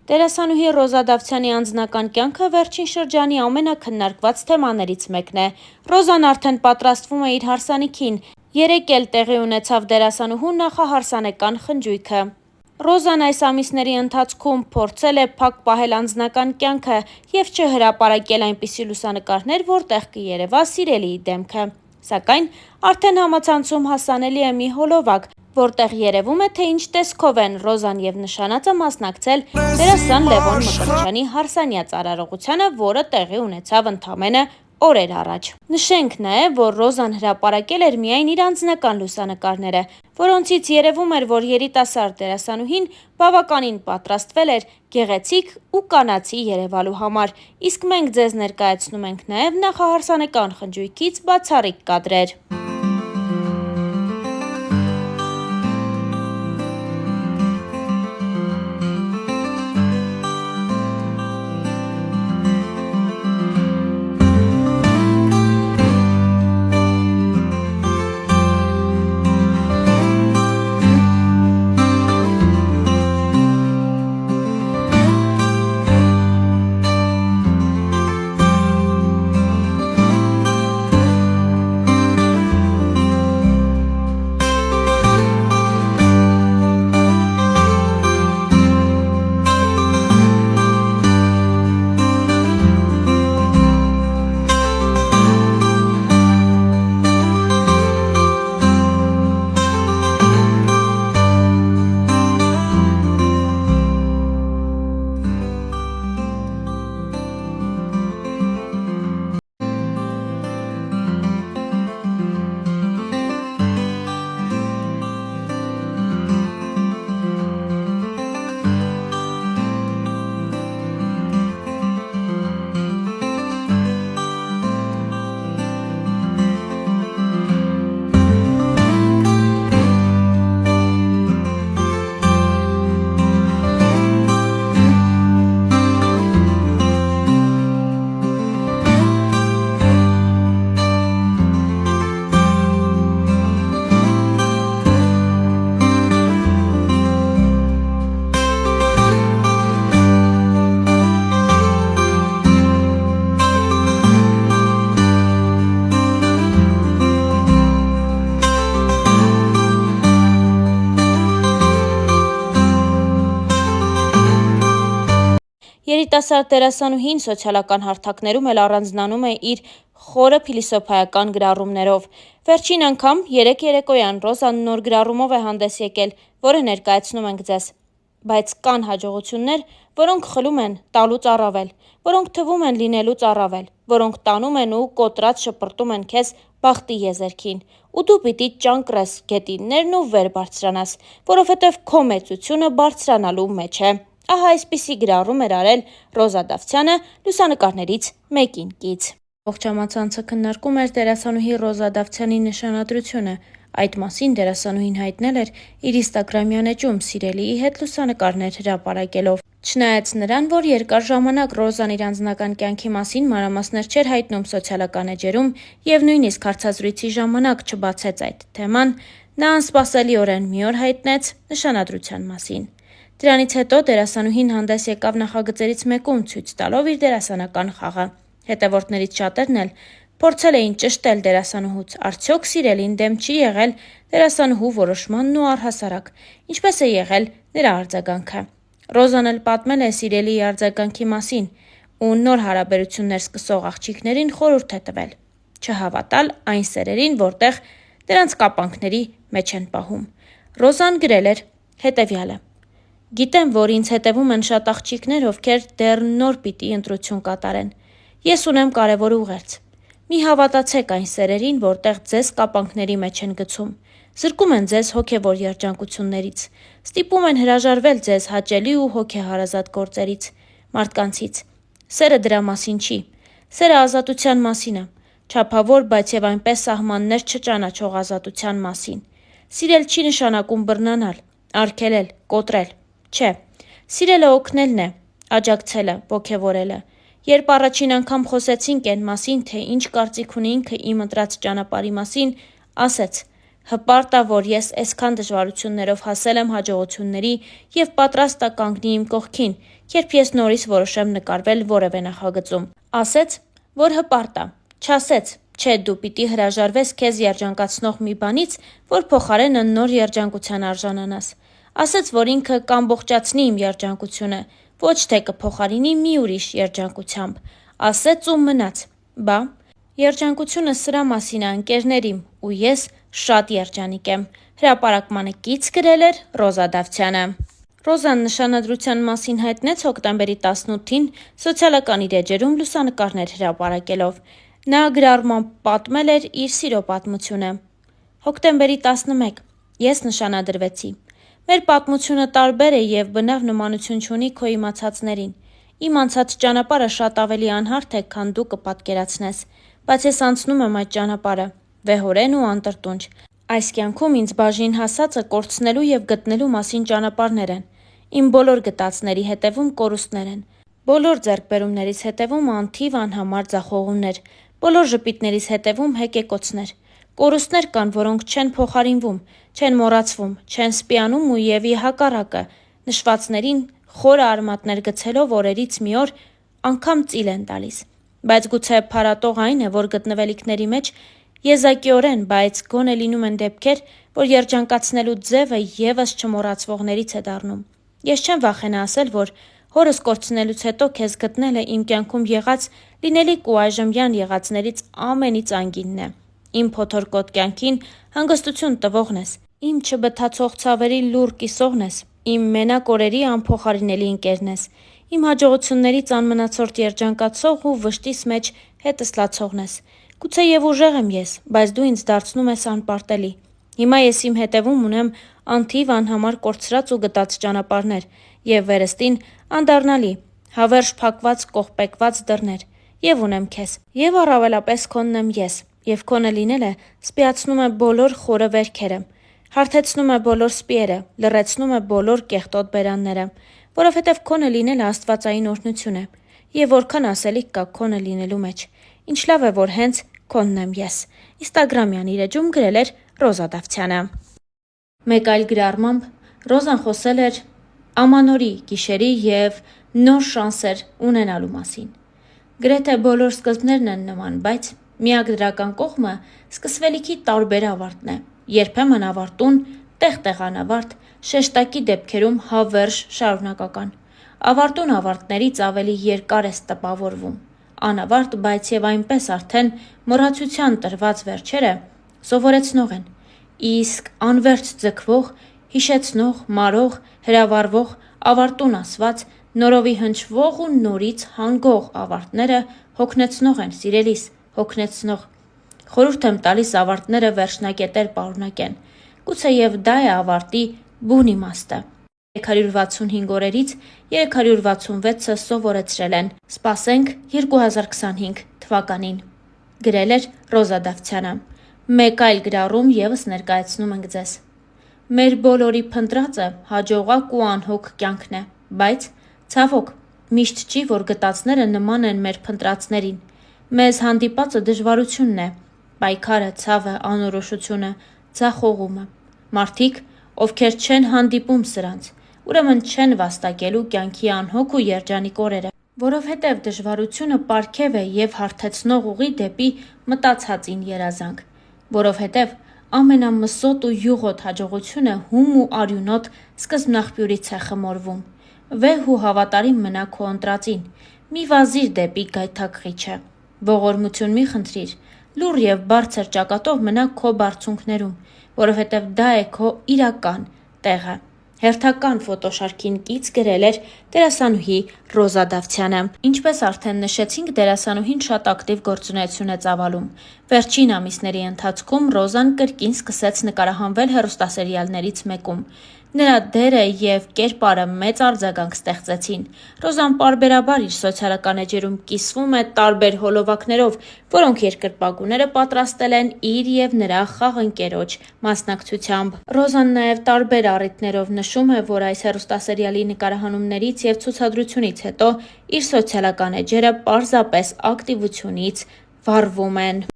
Դերասանուհի Ռոզա Դավթյանի անձնական կյանքը վերջին շրջանի ամենաքննարկված թեմաներից մեկն է։ Ռոզան արդեն պատրաստվում է իր հարսանիքին, երեկ էլ տեղի ունեցավ դերասանուհու նախահարսանեկան խնջույքը։ Ռոզան այս ամիսների ընթացքում փորձել է փակ պահել անձնական կյանքը և չհրապարակել այնպիսի լուսանկարներ, որտեղ կերևա սիրելիի դեմքը։ Սակայն արդեն համացանցում հասանելի է մի հոլովակ, որտեղ երևում է, թե ինչ տեսքով են Ռոզան և նշանածը մասնակցել դերասան Լևոն Մկրտչյանի հարսանյաց արարողությանը, որը տեղի ունեցավ ընդամենը օրեր առաջ։ Նշենք նաև, որ Ռոզան հրապարակել էր միայն իր անձնական լուսանկարները, որոնցից երևում էր, որ երիտասարդ դերասանուհին բավականին պատրաստվել էր գեղեցիկ ու կանացի երևալու համար, իսկ մենք ձեզ ներկայացնում ենք նաև նախահարսանեկան խնջույքից բացառիկ կադրեր։ Երիտասարդ դերասանուհին սոցիալական հարթակներում էլ առանձնանում է իր խորը փիլիսոփայական գրառումներով։ Վերջին անգամ երեկ երեկոյան Ռոզան նոր գրառումով է հանդես եկել, որը ներկայացնում ենք ձեզ։ Բայց կան հաջողություններ, որոնք խլում են տալուց առավել, որոնք թվում են լինելուց առավել, որոնք տանում են ու կոտրած շպրտում են քեզ բախտի եզերքին, ու դու պիտի ճանկռես գետիններն ու վեր բարձրանաս, որովհետև քո մեծությունը բարձրանալու մեջ է։ Ահա այսպիսի գրառում էր արել Ռոզա Դավթյանը լուսանկարներից մեկին կից։ Ողջ համացանցը քննարկում էր դերասանուհի Ռոզա Դավթյանի նշանադրությունը։ Այդ մասին դերասանուհին հայտնել էր իր ինստագրամյան էջում սիրելիի հետ լուսանկարներ հրապարակելով։ Չնայած նրան, որ երկար ժամանակ Ռոզան իր անձնական կյանքի մասին մանրամասներ չէր հայտնում սոցիալական էջերում և նույնիսկ հարցազրույցի ժամանակ չբացեց այդ թեման, նա անսպասելիորեն մի օր հայտնեց նշանադրության մասին։ Դրանից հետո դերասանուհին հանդես եկավ նախագծերից մեկում ցույց տալով իր դերասանական խաղը։ Հետևորդներից շատերն էլ փորձել էին ճշտել դերասանուհուց, արդյոք սիրելին դեմ չի եղել դերասանուհու որոշմանն ու առհասարակ, ինչպես է եղել նրա արձագանքը։ Ռոզան էլ պատմել է սիրելիի արձագանքի մասին ու նոր հարաբերություններ սկսող աղջիկներին խորհուրդ է տվել չհավատալ այն սերերին, որտեղ դրանց կապանքների մեջ են պահում։ Ռոզան գրել էր հետևյալը. «Գիտեմ, որ ինձ հետևում են շատ աղջիկներ, ովքեր դեռ նոր պիտի ընտրություն կատարեն։ Ես ունեմ կարևոր ուղերձ։ Մի հավատացեք այն սերերին, որտեղ ձեզ կապանքների մեջ են գցում, զրկում են ձեզ հոգևոր երջանկություններից, ստիպում են հրաժարվել ձեզ հաճելի ու հոգեհարազատ գործերից, մարդկանցից։ Սերը դրա մասին չի։ Սերը ազատության մասին է, չափավոր, բայց և այնպես սահմաններ չճանաչող ազատության մասին։ Սիրել չի նշանակում բռնանալ, արգելել, կոտրել։ Չէ, սիրելը օգնելն է, աջակցելը, ոգևորելը։ Երբ առաջին անգամ խոսեցինք այն մասին, թե ինչ կարծիք ունի ինքը իմ ընտրած ճանապարհի մասին, ասեց. Հպարտ ա, որ ես այսքան դժվարություններով հասել եմ հաջողությունների և պատրաստ ա կանգնի իմ կողքին, երբ ես նորից որոշեմ նկարվել որևէ նախագծում։ Ասեց, որ հպարտ ա, չասեց, չէ դու պիտի հրաժարվես քեզ երջանկացնող մի բանից, որ փոխարենը նոր երջանկության արժանանաս։ Ասեց, որ ինքը կամբողջացնի իմ երջանկությունը, ոչ թե կփոխարինի մի ուրիշ երջանկությամբ։ Ասեց ու մնաց։ Բա, երջանկությունը սրա մասին ա, ընկերներ իմ, ու ես շատ երջանիկ եմ։ Հրապարակմանը կից գրել էր Ռոզա Դավթյանը։ Ռոզան նշանադրության մասին հայտնեց հոկտեմբերի 18-ին սոցիալական իր էջերում լուսանկարներ հրապարակելով։ Նա գրառմամբ պատմել էր իր սիրո պատմությունը։ Հոկտեմբերի 11 ես նշանադրվեցի։ Մեր պատմությունը տարբեր է և բնավ նմանություն չունի քո իմացածներին։ Իմ անցած ճանապարհը շատ ավելի անհարթ է, քան դու կպատկերացնես, բայց ես անցնում եմ այդ ճանապարհը, վեհորեն ու անտրտունջ։ Այս կյանքում ինձ բաժին հասածը կորցնելու և գտնելու մասին ճանապարհներ են։ Իմ բոլոր գտածների հետևում կորուստներ են։ Բոլոր ձեռքբերումներիս հետևում անթիվ անհամար ձախողումներ, բոլոր ժպիտներիս հետևում հեկեկոցներ։ Կորուստներ կան, որոնք չեն փոխարինվում, չեն մոռացվում, չեն սպիանում ու ի հակառակը, նշվածներին խորը արմատներ գցելով օրերից մի օր անգամ ծիլ են տալիս։ Բայց գուցե փարատող այն է, որ գտնվելիքների մեջ եզակիորեն, բայց գոնե լինում են դեպքեր, որ երջանկացնելու ձևը ևս չմոռացվողներից է դառնում։ Ես չեմ վախենա ասել, որ հորս կորցնելուց հետո քեզ գտնելը իմ կյանքում եղած լինելիք ու այժմյան եղածներից ամենից անգինն է։ Իմ փոթորկոտ կյանքին հանգստություն տվողն ես, իմ չբթացող ցավերի լուռ կիսողն ես, իմ մենակ օրերի անփոխարինելի ընկերն ես, իմ հաջողություններից անմնացորդ երջանկացող ու վշտիս մեջ հետս լացողն ես։ Գուցեև ուժեղ եմ ես, բայց դու ինձ դարձնում ես անպարտելի։ Հիմա ես իմ հետևում ունեմ անթիվ անհամար կորցրած ու գտած ճանապարհներ և վերստին անդառնալի, հավերժ փակված կողպեկված դռներ, և ունեմ քեզ, և առավելապես քոնն եմ ես, և քոնը լինելը սպիացնում է բոլոր խորը վերքերը, հարթեցնում է բոլոր սպիերը, լռեցնում է բոլոր կեղտոտ բերանները, որովհետև քոնը լինելը աստվածային օրհնություն է, և որքան ասելիք կա քոնը լինելու մեջ, ինչ լավ է, որ հենց քոնն եմ ես։ Ինստագրամյան իր էջում գրել էր Ռոզա Դավթյանը։ Մեկ այլ գրառմամբ Ռոզան խոսել էր ամանորի, գիշերի և նոր շանսեր ունենալու մասին։ Գրեթե բոլոր սկզբներն են նման, բայց միակ դրական կողմը սկսվելիքի տարբեր ավարտն է։ Երբեմն ավարտուն, տեղ-տեղ անավարտ, շեշտակի դեպքերում հավերժ շարունակական։ Ավարտուն ավարտներից ավելի երկար ես տպավորվում։ Անավարտ, բայց և այնպես արդեն մոռացության տրված վերջերը սովորեցնող են, իսկ անվերջ ձգվող, հիշեցնող, մարող, հրավառվող, ավարտուն ասված, նորովի հնչվող ու նորից հանգող ավարտները հոգնեցնող են, սիրելիս, հոգնեցնող։ Խորհուրդ եմ տալիս ավարտները վերջնակետեր պարունակեն։ Գուցեև դա է ավարտի բուն իմաստը։ 365 օրերից 366-ը սովորեցրել են։ Սպասենք 2025 թվականին։ Գրել էր Ռոզա Դավթյանը։ Մեկ այլ գրառում ևս ներկայացնում ենք ձեզ։ Մեր բոլորի փնտրածը հաջողակ ու անհոգ կյանքն է, բայց ցավոք, միշտ չի, որ գտածները նման են մեր փնտրածներին։ Մեզ հանդիպածը դժվարությունն է, պայքարը, ցավը, անորոշությունը, ձախողումը։ Մարդիկ, ովքեր չեն հանդիպում սրանց, ուրեմն չեն վաստակելու կյանքի անհոգ ու երջանիկ օրերը, որովհետև դժվարությունը պարգև է և հարթեցնող ուղի դեպի մտածածին երազանք, որովհետև ամենամսոտ ու յուղոտ հաջողությունը հում ու արյունոտ սկզբնաղբյուրից է խմորվում։ Վեհ ու հավատարիմ մնա քո ընտրածին, մի վազիր դեպի գայթակղիչը, ողորմություն մի խնդրիր, լուռ և բարձր ճակատով մնա քո բարձունքներում, որովհետև դա է քո իրական տեղը։ Հերթական ֆոտոշարքին կից գրել էր դերասանուհի Ռոզա Դավթյանը։ Ինչպես արդեն նշեցինք, դերասանուհին շատ ակտիվ գործունեություն է ծավալում։ Վերջին ամիսների ընթացքում Ռոզան կրկին սկսեց նկարահանվել հեռուստասերիալներից մեկում։ Նրա դերը և կերպարը մեծ արձագանք ստեղծեցին։ Ռոզան պարբերաբար իր սոցիալական էջերում կիսվում է տարբեր հոլովակներով, որոնք երկրպագուները պատրաստել են իր և նրա խաղընկերոջ մասնակցությամբ։ Ռոզան նաև տարբեր առիթներով նշում է, որ այս հեռուստասերիալի նկարահանումներից և ցուցադրությունից հետո իր սոցիալական էջերը պարզապես ակտիվությունից վառվում են։